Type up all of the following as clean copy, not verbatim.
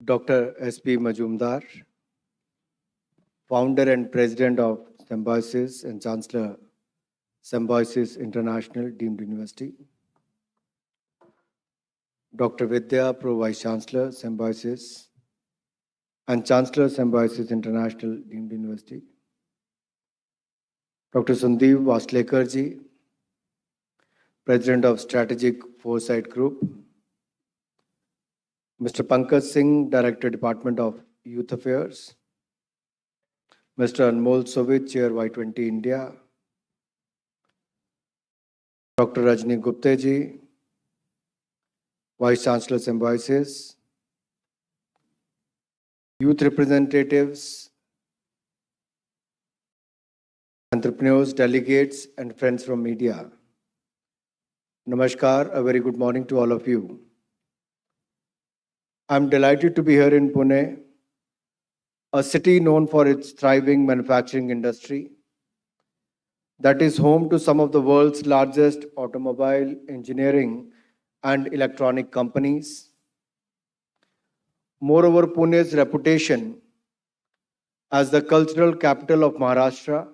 Dr. S.P. Majumdar, founder and president of Symbiosis and Chancellor, Symbiosis International Deemed University. Dr. Vidya, Pro Vice Chancellor, Symbiosis, and Chancellor, Symbiosis International Deemed University. Dr. Sandeep Vaslekarji, President of Strategic Foresight Group. Mr. Pankaj Singh, Director, Department of Youth Affairs. Mr. Anmol Sovit, Chair, Y-20 India. Dr. Rajni Gupta ji, Vice Chancellor, Symbiosis. Youth representatives, entrepreneurs, delegates, and friends from media. Namaskar, a very good morning to all of you. I'm delighted to be here in Pune, a city known for its thriving manufacturing industry that is home to some of the world's largest automobile, engineering, and electronic companies. Moreover, Pune's reputation as the cultural capital of Maharashtra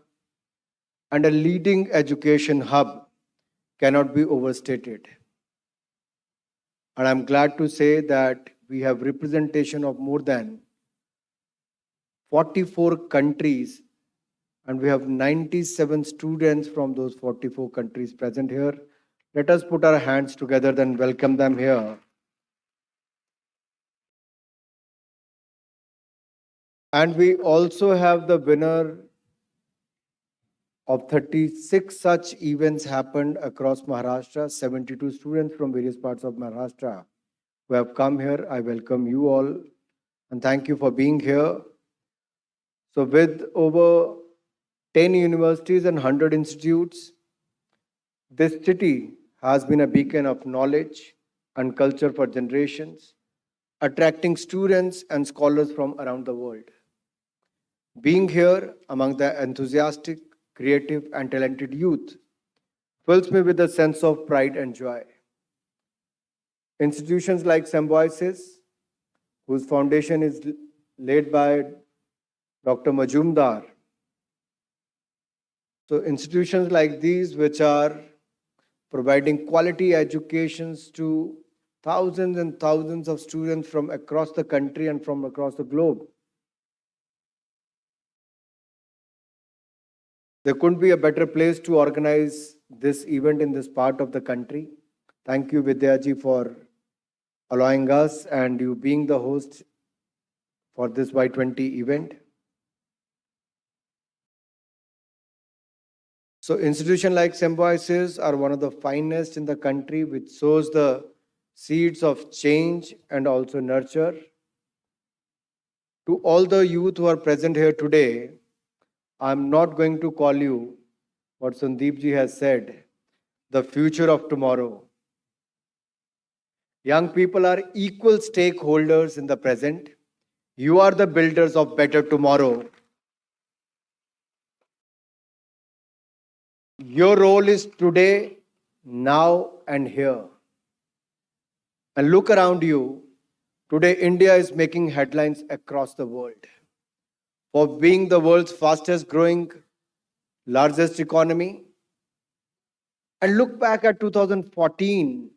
and a leading education hub cannot be overstated. And I'm glad to say that we have representation of more than 44 countries, and we have 97 students from those 44 countries present here. Let us put our hands together and welcome them here. And we also have the winner of 36 such events happened across Maharashtra, 72 students from various parts of Maharashtra who have come here. I welcome you all and thank you for being here. So with over 10 universities and 100 institutes, this city has been a beacon of knowledge and culture for generations, attracting students and scholars from around the world. Being here among the enthusiastic, creative, and talented youth fills me with a sense of pride and joy. Institutions like Symbiosis, whose foundation is laid by Dr. Majumdar. So institutions like these, which are providing quality educations to thousands and thousands of students from across the country and from across the globe. There couldn't be a better place to organize this event in this part of the country. Thank you, Vidyaji, for allowing us and you being the host for this Y-20 event. So institutions like Symbiosis are one of the finest in the country, which sows the seeds of change and also nurture. To all the youth who are present here today, I'm not going to call you what Sandeep ji has said, the future of tomorrow. Young people are equal stakeholders in the present. You are the builders of better tomorrow. Your role is today, now, and here. And look around you. Today, India is making headlines across the world for being the world's fastest growing, largest economy. And look back at 2014,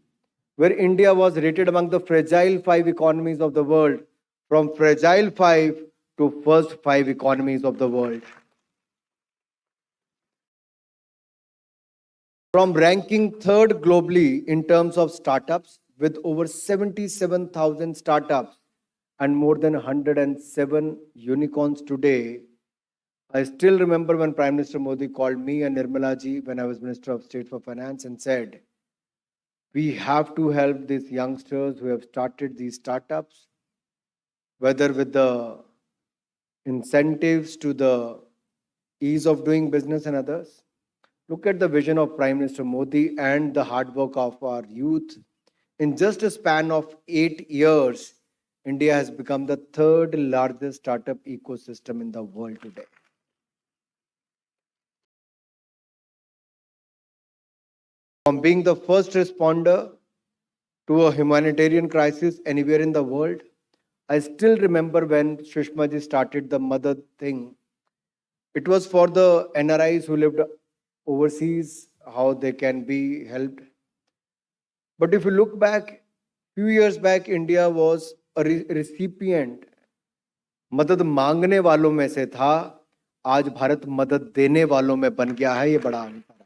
where India was rated among the fragile 5 economies of the world, from fragile 5 to first 5 economies of the world. From ranking 3rd globally in terms of startups, with over 77,000 startups and more than 107 unicorns today. I still remember when Prime Minister Modi called me and Nirmala ji when I was Minister of State for Finance and said, we have to help these youngsters who have started these startups, whether with the incentives to the ease of doing business and others. Look at the vision of Prime Minister Modi and the hard work of our youth. In just a span of 8 years, India has become the 3rd largest startup ecosystem in the world today. From being the first responder to a humanitarian crisis anywhere in the world, I still remember when Shushma ji started the mother thing. It was for the NRIs who lived overseas, how they can be helped. But if you look back, few years back, India was a recipient, मदद मांगने वालों में से था, आज भारत मदद देने वालों में बन गया है, ये बड़ा अंतर है.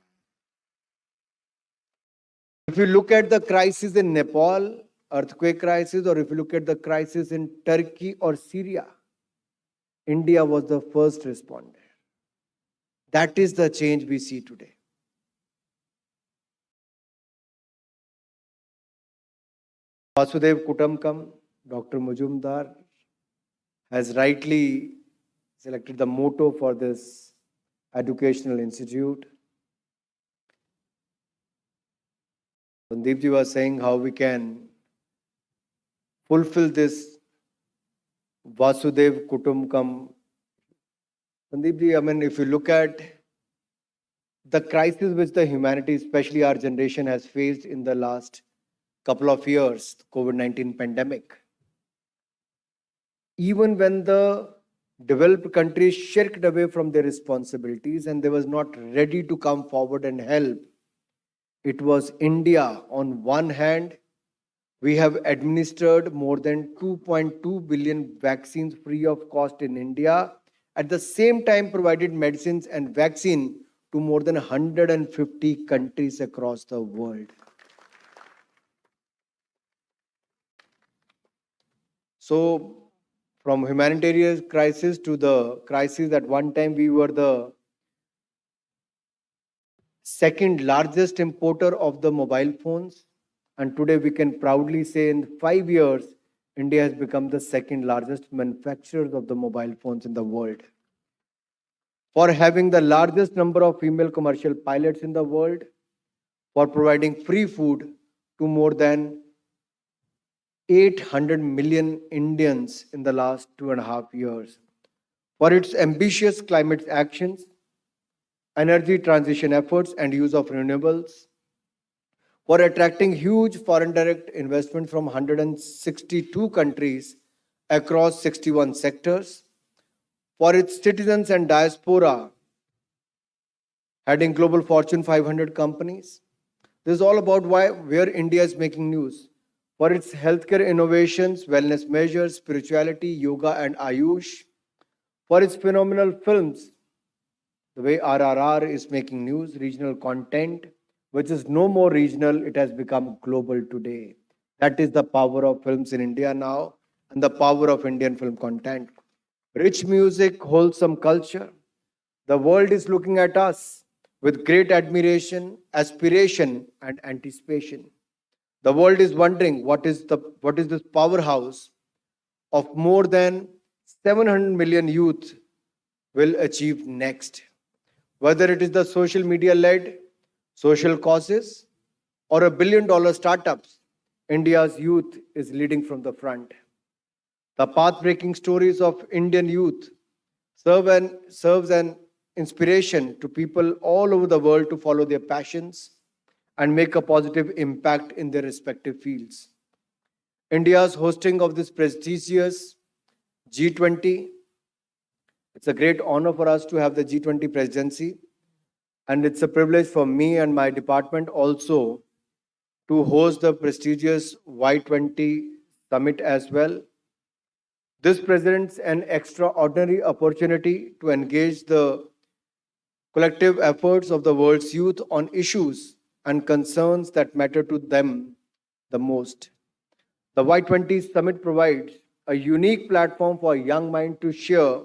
If you look at the crisis in Nepal, earthquake crisis, or if you look at the crisis in Turkey or Syria, India was the first responder. That is the change we see today. Vasudev Kutumbakam, Dr. Majumdar has rightly selected the motto for this educational institute. Sandeep ji was saying how we can fulfill this Vasudev Kutumbakam. Sandeep ji, I mean, if you look at the crisis which the humanity, especially our generation, has faced in the last couple of years, COVID-19 pandemic, even when the developed countries shirked away from their responsibilities and they was not ready to come forward and help, it was India. On one hand, we have administered more than 2.2 billion vaccines free of cost in India. At the same time, provided medicines and vaccine to more than 150 countries across the world. So, from humanitarian crisis to the crisis, at one time we were the second largest importer of the mobile phones. And today we can proudly say in 5 years, India has become the second largest manufacturer of the mobile phones in the world. For having the largest number of female commercial pilots in the world, for providing free food to more than 800 million Indians in the last 2.5 years, for its ambitious climate actions, energy transition efforts and use of renewables, for attracting huge foreign direct investment from 162 countries across 61 sectors, for its citizens and diaspora, heading global Fortune 500 companies. This is all about where India is making news. For its healthcare innovations, wellness measures, spirituality, yoga and Ayush. For its phenomenal films, the way RRR is making news, regional content, which is no more regional, it has become global today. That is the power of films in India now and the power of Indian film content. Rich music, wholesome culture. The world is looking at us with great admiration, aspiration, and anticipation. The world is wondering what is this powerhouse of more than 700 million youth will achieve next. Whether it is the social media led social causes or $1 billion startups, India's youth is leading from the front. The path-breaking stories of Indian youth serves an inspiration to people all over the world to follow their passions and make a positive impact in their respective fields. India's hosting of this prestigious G20, it's a great honor for us to have the G20 presidency, and it's a privilege for me and my department also to host the prestigious Y-20 summit as well. This presents an extraordinary opportunity to engage the collective efforts of the world's youth on issues and concerns that matter to them the most. The Y-20 summit provides a unique platform for young minds to share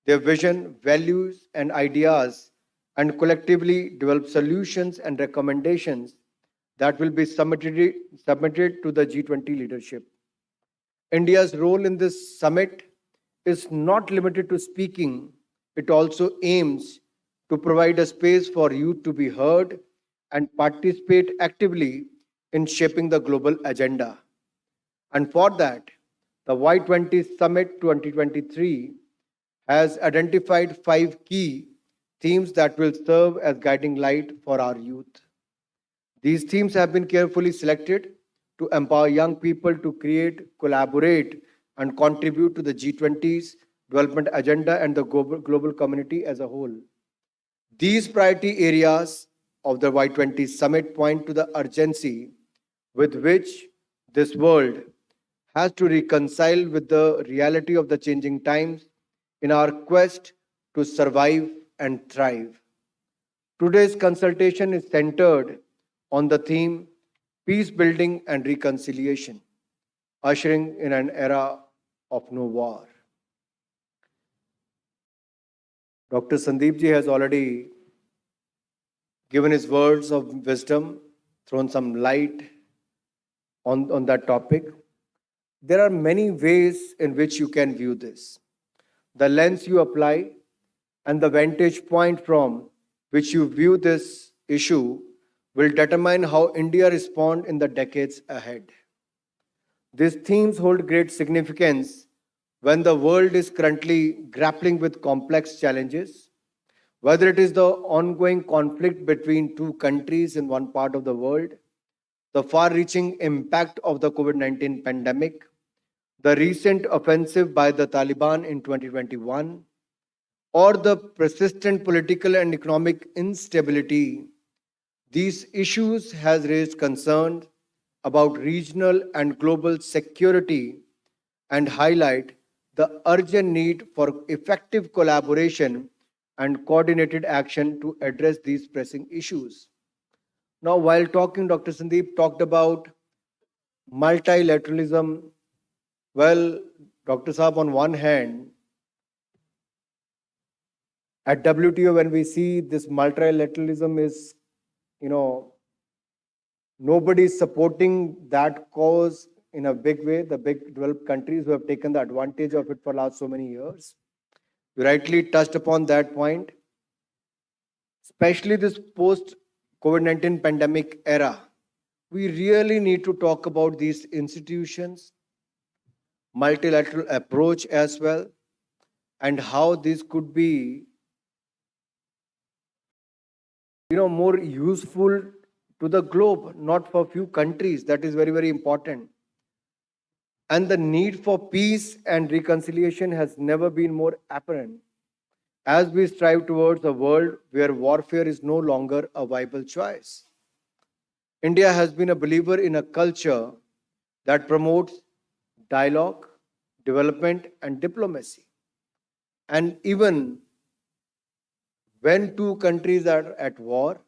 their vision, values, and ideas and collectively develop solutions and recommendations that will be submitted to the G20 leadership. India's role in this summit is not limited to speaking. It also aims to provide a space for youth to be heard and participate actively in shaping the global agenda. And for that, the Y-20 Summit 2023 has identified 5 key themes that will serve as guiding light for our youth. These themes have been carefully selected to empower young people to create, collaborate, and contribute to the G20's development agenda and the global community as a whole. These priority areas of the Y-20 summit point to the urgency with which this world has to reconcile with the reality of the changing times in our quest to survive and thrive. Today's consultation is centered on the theme peace building and reconciliation, ushering in an era of no war. Dr. Sandeep ji has already given his words of wisdom, thrown some light on that topic. There are many ways in which you can view this. The lens you apply and the vantage point from which you view this issue will determine how India responds in the decades ahead. These themes hold great significance when the world is currently grappling with complex challenges, whether it is the ongoing conflict between two countries in one part of the world, the far-reaching impact of the COVID-19 pandemic, the recent offensive by the Taliban in 2021, or the persistent political and economic instability. These issues has raised concerns about regional and global security and highlight the urgent need for effective collaboration and coordinated action to address these pressing issues. Now, while talking, Dr. Sandeep talked about multilateralism. Well, Dr. Saab, on one hand, at WTO, when we see this multilateralism is, nobody is supporting that cause in a big way, the big developed countries who have taken the advantage of it for last so many years. You rightly touched upon that point, especially this post-COVID-19 pandemic era. We really need to talk about these institutions, multilateral approach as well, and how this could be more useful to the globe, not for few countries. That is very, very important. And the need for peace and reconciliation has never been more apparent as we strive towards a world where warfare is no longer a viable choice. India has been a believer in a culture that promotes dialogue, development, and diplomacy. And even when two countries are at war,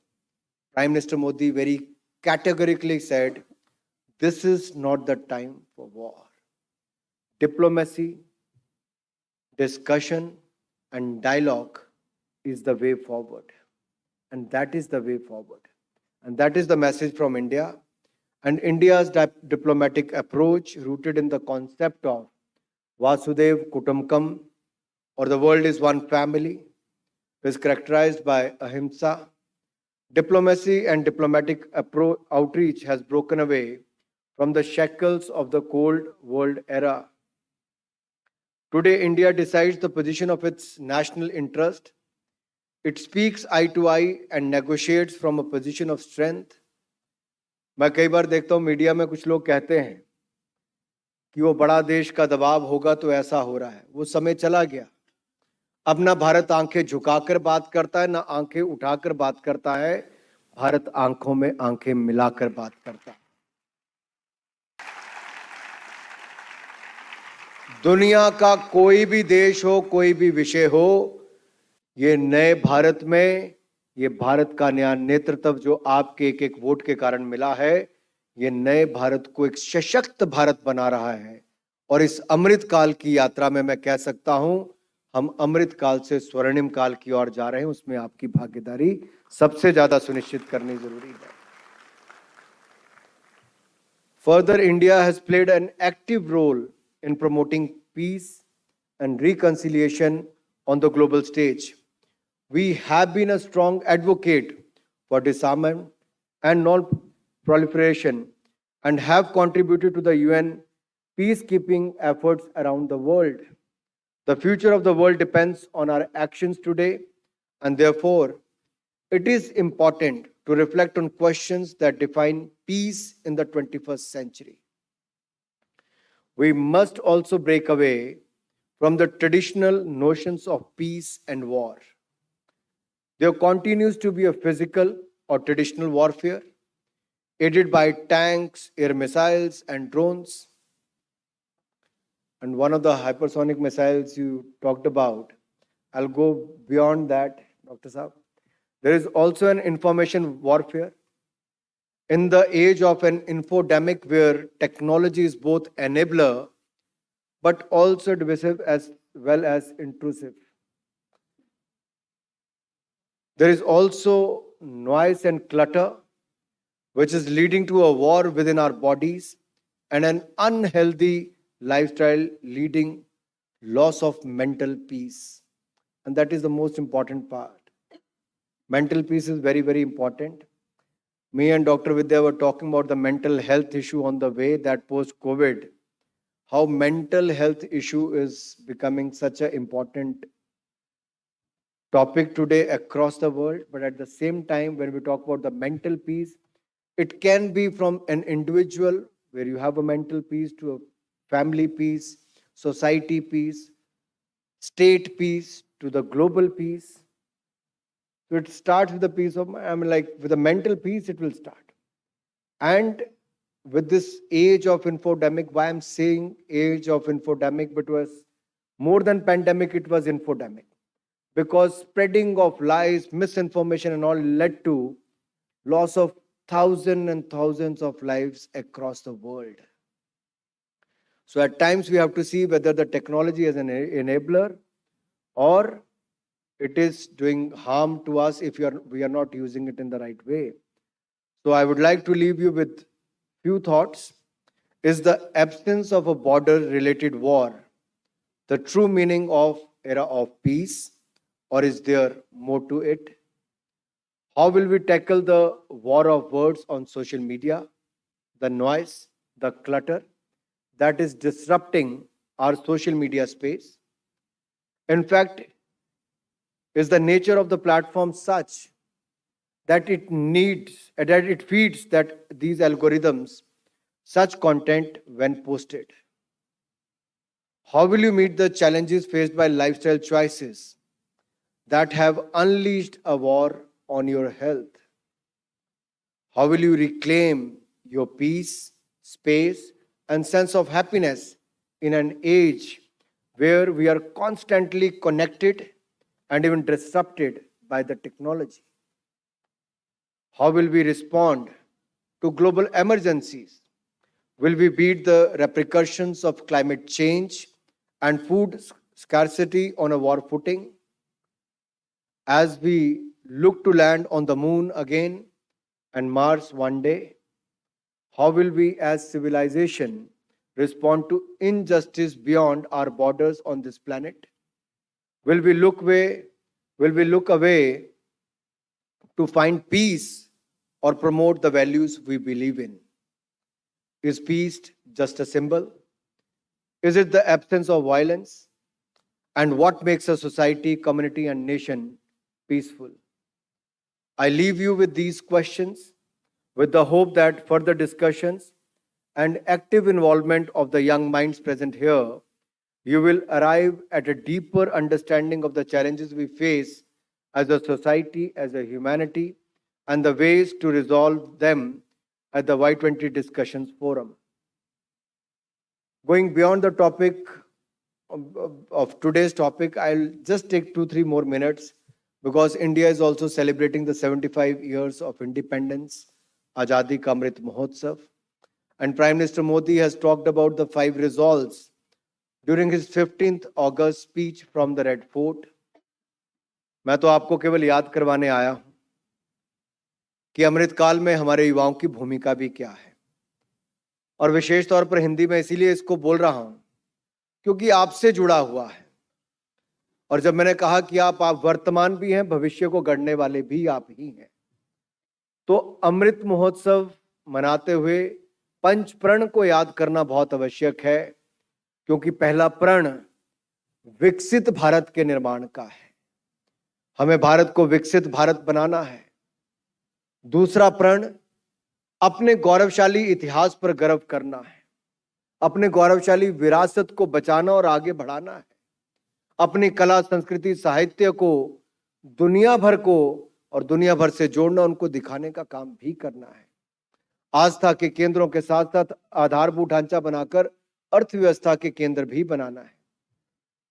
Prime Minister Modi very categorically said, this is not the time for war. Diplomacy, discussion, and dialogue is the way forward. And that is the way forward. And that is the message from India. And India's diplomatic approach, rooted in the concept of Vasudev Kutumbakam, or the world is one family, is characterized by ahimsa. Diplomacy and diplomatic outreach has broken away from the shackles of the Cold War era. Today, India decides the position of its national interest. It speaks eye to eye and negotiates from a position of strength. मैं कई बार देखता हूँ media में कुछ लोग कहते हैं कि वो बड़ा देश का दबाव होगा तो ऐसा हो रहा है. वो समय चला गया. अब ना भारत आंखें झुकाकर बात करता है, ना आंखें उठाकर बात करता है. भारत आंखों में आंखें मिलाकर बात करता है. दुनिया का कोई भी देश हो, कोई भी विषय हो, ये नए भारत में ये भारत का नया नेतृत्व जो आपके एक एक वोट के कारण मिला है, ये नए भारत को एक सशक्त भारत बना रहा है. और इस अमृत काल की यात्रा में मैं कह सकता हूं, हम अमृत काल से स्वर्णिम काल की ओर जा रहे हैं. उसमें आपकी भागीदारी सबसे ज्यादा सुनिश्चित करनी जरूरी है. Further, India has played an active role in promoting peace and reconciliation on the global stage. We have been a strong advocate for disarmament and non-proliferation and have contributed to the UN peacekeeping efforts around the world. The future of the world depends on our actions today, and therefore, it is important to reflect on questions that define peace in the 21st century. we must also break away from the traditional notions of peace and war. There continues to be a physical or traditional warfare, aided by tanks, air missiles, and drones. And one of the hypersonic missiles you talked about, I'll go beyond that, Dr. Saab. There is also an information warfare. In the age of an infodemic where technology is both enabler but also divisive as well as intrusive. There is also noise and clutter, which is leading to a war within our bodies and an unhealthy lifestyle leading loss of mental peace. And that is the most important part. Mental peace is very, very important. Me and Dr. Vidya were talking about the mental health issue on the way, that post-COVID, how mental health issue is becoming such an important topic today across the world. But at the same time, when we talk about the mental peace, it can be from an individual where you have a mental peace to a family peace, society peace, state peace to the global peace. So it starts with the peace of, with the mental peace, it will start. And with this age of infodemic, why I'm saying age of infodemic, but it was more than pandemic, it was infodemic. Because spreading of lies, misinformation and all led to loss of thousands and thousands of lives across the world. So at times we have to see whether the technology is an enabler or it is doing harm to us if we are not using it in the right way. So I would like to leave you with few thoughts. Is the absence of a border-related war the true meaning of era of peace, or is there more to it? How will we tackle the war of words on social media, the noise, the clutter that is disrupting our social media space? In fact, is the nature of the platform such that it feeds that these algorithms such content when posted? How will you meet the challenges faced by lifestyle choices that have unleashed a war on your health? How will you reclaim your peace, space, and sense of happiness in an age where we are constantly connected and even disrupted by the technology? How will we respond to global emergencies? Will we beat the repercussions of climate change and food scarcity on a war footing? As we look to land on the moon again and Mars one day, how will we as civilization respond to injustice beyond our borders on this planet? Will we look away to find peace or promote the values we believe in? Is peace just a symbol? Is it the absence of violence? And what makes a society, community, and nation peaceful? I leave you with these questions with the hope that further discussions and active involvement of the young minds present here, you will arrive at a deeper understanding of the challenges we face as a society, as a humanity, and the ways to resolve them at the Y-20 Discussions Forum. Going beyond the topic of today's topic, I'll just take 2-3 more minutes because India is also celebrating the 75 years of independence, Azadi Ka Amrit Mahotsav. And Prime Minister Modi has talked about the 5 resolves during his 15th August speech from the Red Fort. मैं तो आपको केवल याद करवाने आया हूं कि अमृतकाल में हमारे युवाओं की भूमिका भी क्या है, और विशेष तौर पर हिंदी में इसीलिए इसको बोल रहा हूं क्योंकि आपसे जुड़ा हुआ है। और जब मैंने कहा कि आप वर्तमान भी हैं, भविष्य को गढ़ने वाले भी आप ही हैं, तो अमृत महोत्सव मनाते हुए पंच प्रण को याद करना बहुत आवश्यक है, क्योंकि पहला प्रण विकसित भारत के निर्माण का है। हमें भारत को विकसित भारत बनाना है। दूसरा प्रण अपने गौरवशाली इतिहास पर गर्व करना है। अपने गौरवशाली विरासत को बचाना और आगे बढ़ाना है। अपनी कला, संस्कृति, साहित्य को दुनिया भर को और दुनिया भर से जोड़ना, उनको दिखाने का काम भी करना है। आस्था के केंद्रों के साथ साथ आधारभूत ढांचा बनाकर अर्थव्यवस्था के केंद्र भी बनाना है।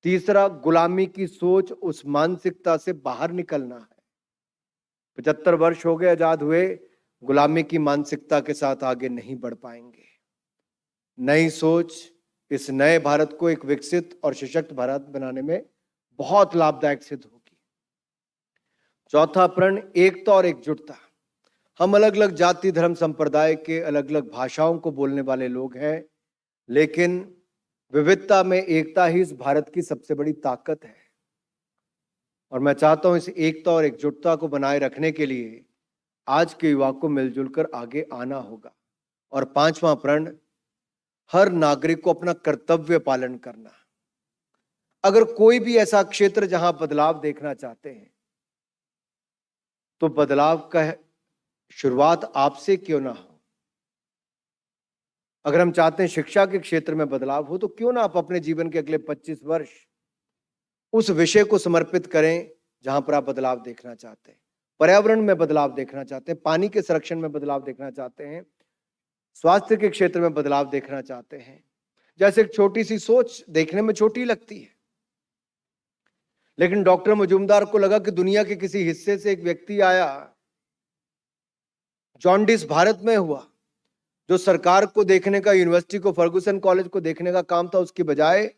तीसरा, गुलामी की सोच, उस मानसिकता से बाहर निकलना है। 75 वर्ष हो गए आजाद हुए, गुलामी की मानसिकता के साथ आगे नहीं बढ़ पाएंगे। नई सोच इस नए भारत को एक विकसित और सशक्त भारत बनाने में बहुत लाभदायक सिद्ध होगी। चौथा प्रण, एकता और एकजुटता। हम अलग अलग जाति, धर्म, संप्रदाय के अलग अलग भाषाओं को बोलने वाले लोग हैं, लेकिन विविधता में एकता ही इस भारत की सबसे बड़ी ताकत है। और मैं चाहता हूं इस एकता और एकजुटता को बनाए रखने के लिए आज के युवा को मिलजुल कर आगे आना होगा। और पांचवा प्रण, हर नागरिक को अपना कर्तव्य पालन करना। अगर कोई भी ऐसा क्षेत्र जहां बदलाव देखना चाहते हैं, तो बदलाव का शुरुआत आपसे क्यों ना हो। अगर हम चाहते हैं शिक्षा के क्षेत्र में बदलाव हो, तो क्यों ना आप अपने जीवन के अगले 25 वर्ष उस विषय को समर्पित करें जहां पर आप बदलाव देखना चाहते हैं। पर्यावरण में बदलाव देखना चाहते हैं, पानी के संरक्षण में बदलाव देखना चाहते हैं, स्वास्थ्य के क्षेत्र में बदलाव देखना चाहते हैं। जैसे एक छोटी सी सोच देखने में छोटी लगती है, लेकिन डॉक्टर मजूमदार को लगा कि दुनिया के किसी हिस्से से एक व्यक्ति आया, जॉन्डिस भारत में हुआ, जो सरकार को देखने का, यूनिवर्सिटी को, फर्गुसन कॉलेज को देखने का काम था, उसकी बजाय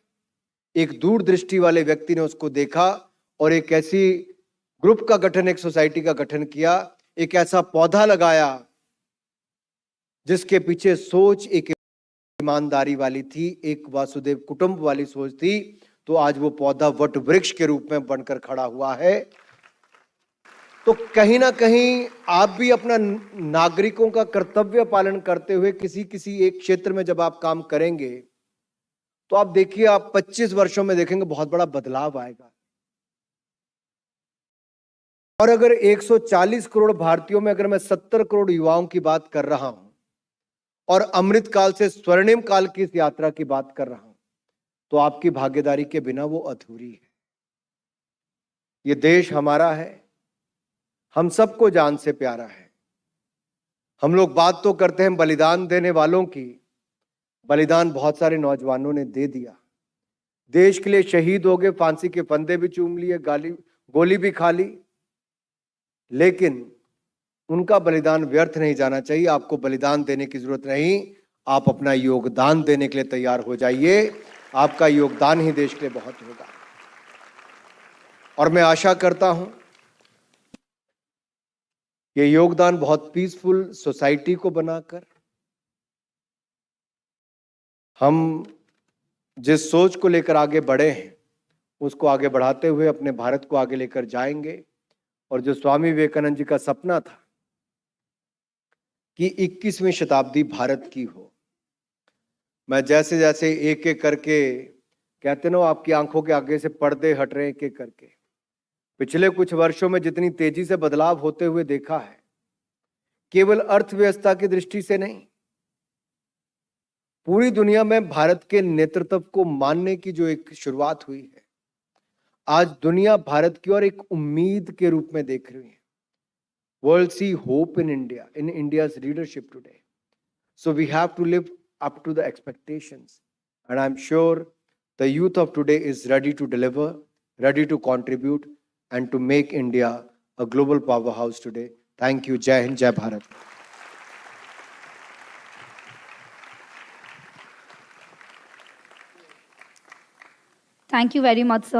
एक दूरदृष्टि वाले व्यक्ति ने उसको देखा और एक ऐसी ग्रुप का गठन, एक सोसाइटी का गठन किया, एक ऐसा पौधा लगाया जिसके पीछे सोच एक ईमानदारी वाली थी, एक वासुदेव कुटुंब वाली सोच थी। तो आज वो पौधा वट वृक्ष के रूप में बनकर खड़ा हुआ है। तो कहीं ना कहीं आप भी अपना नागरिकों का कर्तव्य पालन करते हुए किसी एक क्षेत्र में जब आप काम करेंगे, तो आप देखिए, आप 25 वर्षों में देखेंगे बहुत बड़ा बदलाव आएगा। और अगर 140 करोड़ भारतीयों में अगर मैं 70 करोड़ युवाओं की बात कर रहा हूं और अमृत काल से स्वर्णिम काल की इस यात्रा की बात कर रहा हूं, तो आपकी भागीदारी के बिना वो अधूरी है। ये देश हमारा है, हम सबको जान से प्यारा है। हम लोग बात तो करते हैं बलिदान देने वालों की, बलिदान बहुत सारे नौजवानों ने दे दिया, देश के लिए शहीद हो गए, फांसी के फंदे भी चूम लिए, गोली भी खा ली, लेकिन उनका बलिदान व्यर्थ नहीं जाना चाहिए। आपको बलिदान देने की जरूरत नहीं, आप अपना योगदान देने के लिए तैयार हो जाइए। आपका योगदान ही देश के लिए बहुत होगा। और मैं आशा करता हूं ये योगदान बहुत पीसफुल सोसाइटी को बनाकर, हम जिस सोच को लेकर आगे बढ़े हैं उसको आगे बढ़ाते हुए अपने भारत को आगे लेकर जाएंगे। और जो स्वामी विवेकानंद जी का सपना था कि 21वीं शताब्दी भारत की हो, मैं जैसे जैसे एक एक करके, कहते ना आपकी आंखों के आगे से पर्दे हट रहे हैं एक एक करके, पिछले कुछ वर्षों में जितनी तेजी से बदलाव होते हुए देखा है, केवल अर्थव्यवस्था की दृष्टि से नहीं, पूरी दुनिया में भारत के नेतृत्व को मानने की जो एक शुरुआत हुई है, आज दुनिया भारत की ओर एक उम्मीद के रूप में देख रही है। World see hope in India, in India's leadership today. So we have to live up to the expectations. And I'm sure the youth of today is ready to deliver, ready to contribute, and to make India a global powerhouse today. Thank you. Jai Hind, Jai Bharat. Thank you very much, sir.